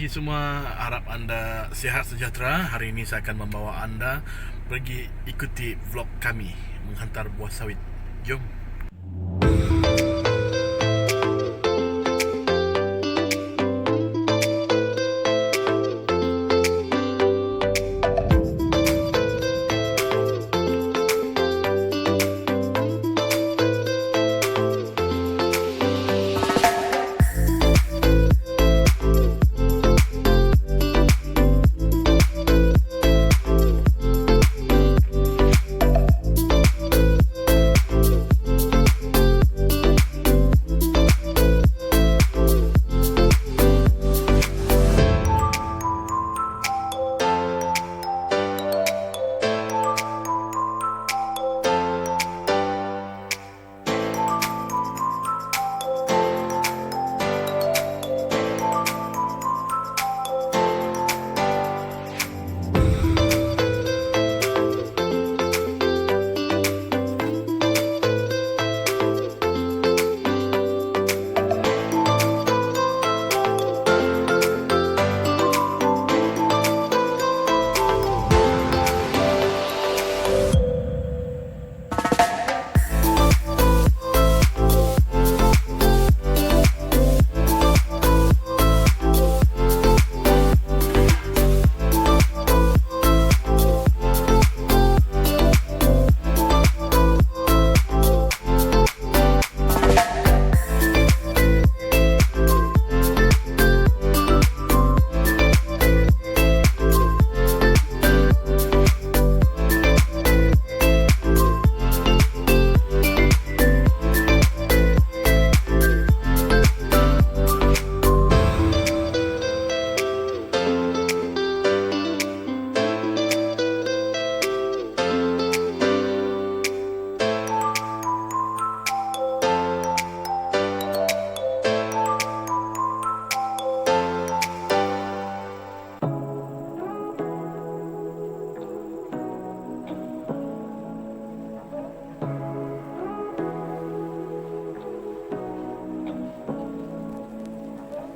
pagi semua, harap anda sihat sejahtera. Hari ini saya akan membawa anda pergi ikuti vlog kami menghantar buah sawit. Jom.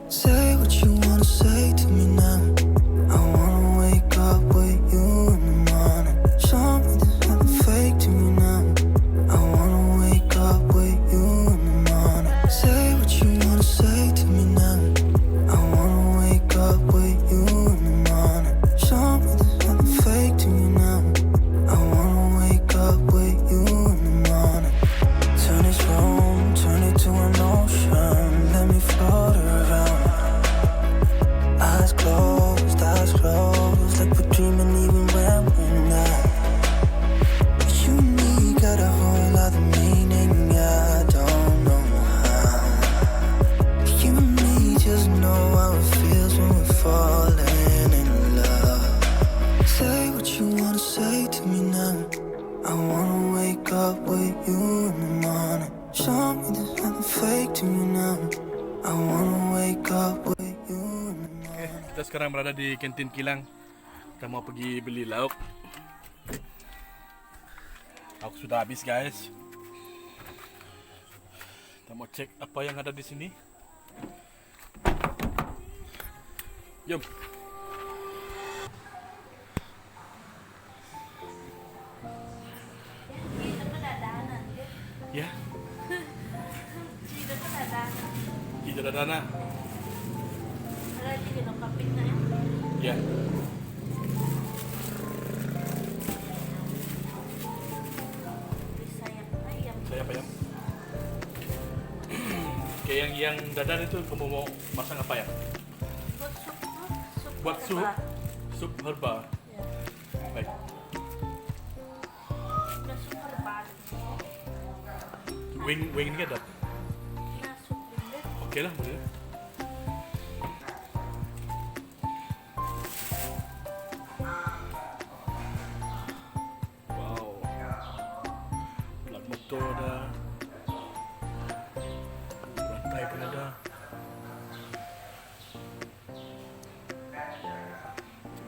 Say what you wanna say to me now. I wanna wake up with you in the morning. Show me there's nothing fake to me now. I wanna wake up with you in the morning. Say what you wanna say to me now. I wanna wake up with you in the morning. Show me there's nothing fake to me now. I wanna wake up with you in the morning. Turn this room, turn it to an ocean. Let me float around. Eyes closed, like we're dreaming even when we're not. You and me got a whole lot of meaning, I don't know how. You and me just know how it feels when we're falling in love. Say what you wanna say to me now. I wanna wake up with you in the morning. Show me there's nothing fake to me now. I wanna wake up with you in the morning. Kita sekarang berada di kantin kilang. Kita mau pergi beli lauk. Lauk sudah habis, guys. Kita mau cek apa yang ada di sini. Jom. Ya, tidak ada dana. Ya. Sayap ayam. Kayak yang dadar itu kamu mau masak apa ya? Buat sup. Sup herba. Baik. Wing ini ada. Oke lah, boleh. Wow. Plat motor ada. Rantai pun ada.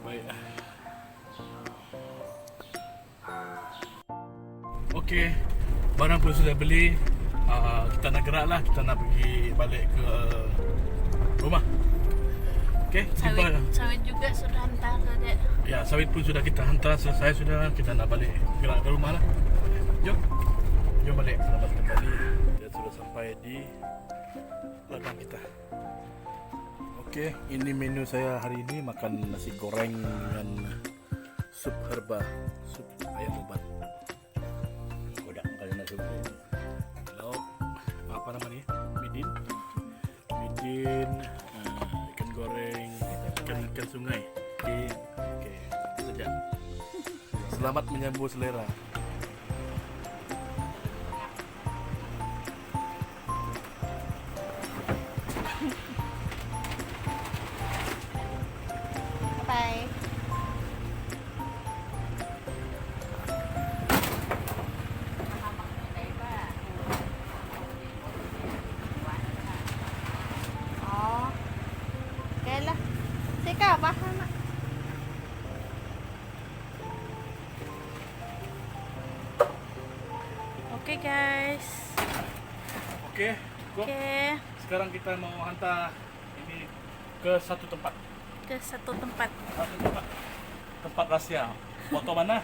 Baik. Okey, barang pun sudah beli. Kita nak gerak lah, kita nak pergi balik ke rumah. Okey, jumpa. Sawit juga sudah hantar tadi. Ya, sawit pun sudah kita hantar, selesai sudah. Kita nak balik gerak ke rumah lah. Jom. Jom balik. Selamat kembali. Kita sudah sampai di ladang kita. Okey, ini menu saya hari ini, makan nasi goreng dengan sup herba, sup ayam ubat. Kodak makan nasi goreng. Lauk apa namanya? Midin. Ikan goreng, ikan sungai. Okey, itu saja. Selamat menyambut selera. Bye. Oh. Okay lah. Sika, bahan nak. Okay guys. Okey, go. Okay. Sekarang kita mau hantar ini ke satu tempat. Ke satu tempat. Satu tempat. Tempat rahsia. Mau tahu mana?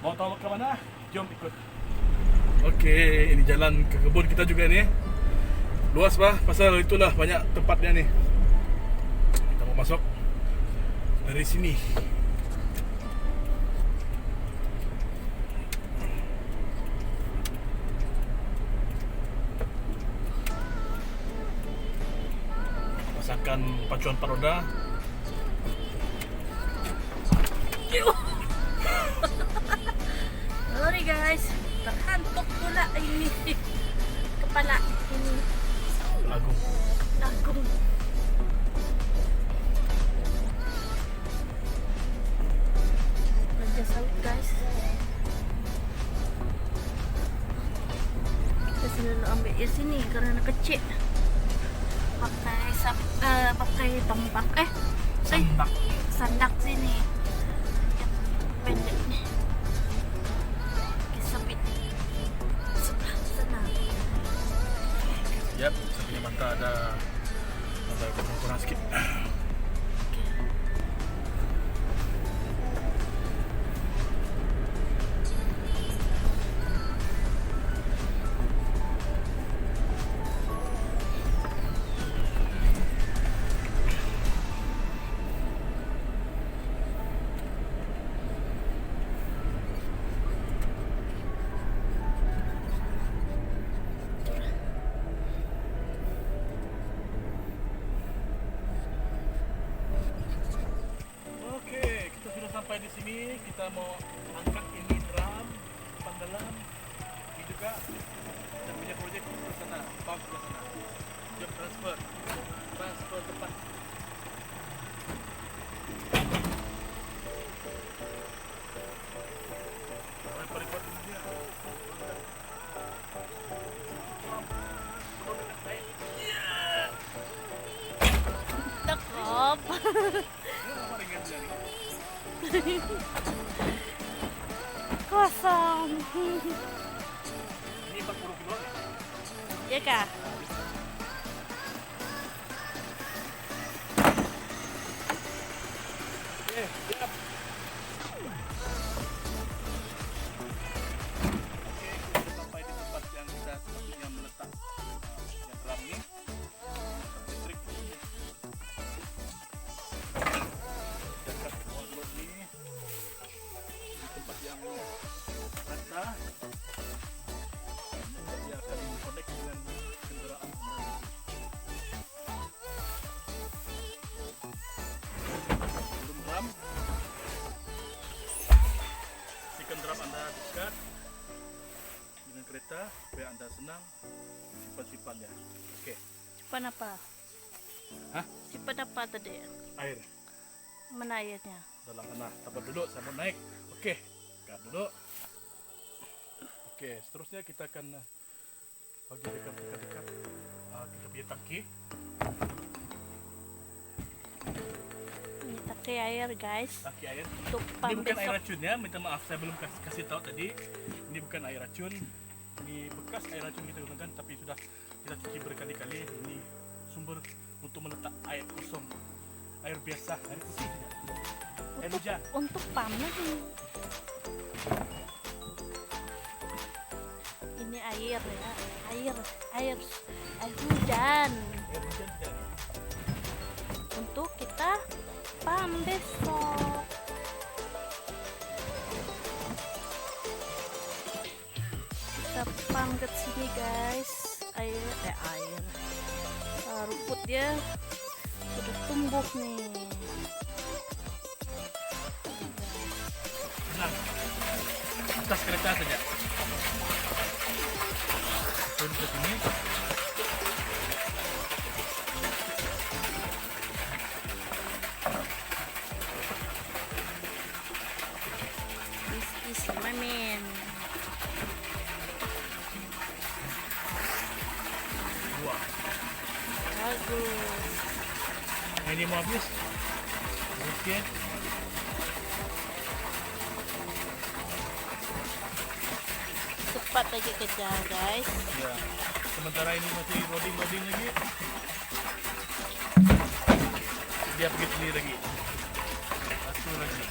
Mau tahu ke mana? Jom ikut. Okey, ini jalan ke kebun kita juga ni. Luas bah, pasal itulah banyak tempatnya ni. Kita mau masuk dari sini. Masakan pacuan paroda. Sorry guys, terhantuk pula ini kepala ini Lagu. lagung. Raja sawit guys. Kita selalu ambil di sini kerana kecil. Pakai tombak Sandak. sandak sini. Yang pendek ni. Kesepit. Sebelah sana. Yap, sampingnya mata ada kurang sikit. Okey, kita sudah sampai di sini. Kita mau angkat ini drum depan dalam. Ini juga kita punya projek di sana, box di sana. Jom transfer tempat. Repot ini dia. Tekop. Apa ringan dia ni? Kosong. Ini 40 kilo ni. Ya kah? Siap. Okey, kita sampai di tempat yang kita sepatutnya meletak yang drum ni. Listrik. Dekat outlet ni. Di tempat yang rata. Dia akan connect dengan kenderaan anda. Belum drum. Pastikan drum anda dekat dengan kereta supaya anda senang simpan-simpannya. Okey. Simpan apa? Hah? Simpan apa tadi? Air Mana airnya? dalam tanah. Sabar duduk, saya mau naik. Okey. Kat duduk. Okey, seterusnya kita akan bagi dekat-dekat kita punya tangki. Ini tangki air guys. Tangki air. Untuk Ini pam bukan air besok. racun ya. Minta maaf saya belum kasih tahu tadi. Ini bukan air racun. Ini bekas air racun kita gunakan tapi sudah kita cuci berkali-kali. Ini sumber untuk meletak air kosong. Air biasa, air putih saja. Air hujan. Untuk panas nih. Ini air ya, air hujan. Air hujan tidak. Untuk kita pam besok. Kita pam ke sini guys. Air. Rumput dia sudah tumbuh nih. Tenang. Atas kereta saja. Turun ke sini. This is my man. Dua. Bagus. Ini mau habis. Okey. Cepat aja kejar guys. Ya. Sementara ini masih loading lagi. Dia pergi sendiri lagi. Satu lagi.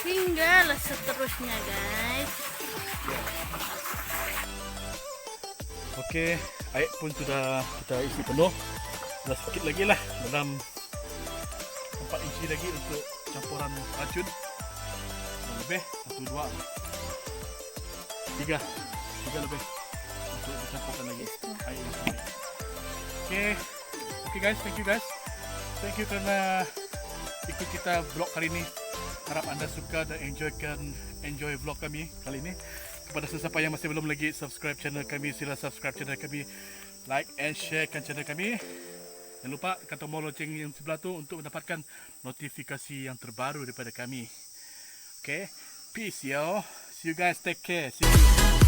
Hingga seterusnya guys. Okey, air pun sudah kita isi penuh. Dah sedikit lagi lah dalam 4 inci lagi untuk campuran racun. Lebih 1, 2, 3 lebih untuk dicampurkan lagi air yang sampai. Okey guys, thank you karena ikut kita vlog kali ini. Harap anda suka dan enjoy vlog kami kali ini. Kepada sesiapa yang masih belum lagi subscribe channel kami, sila subscribe channel kami, like and share kan channel kami. Jangan lupa tekan tombol lonceng yang sebelah tu untuk mendapatkan notifikasi yang terbaru daripada kami. Okay, peace yo. See you guys, take care. See you.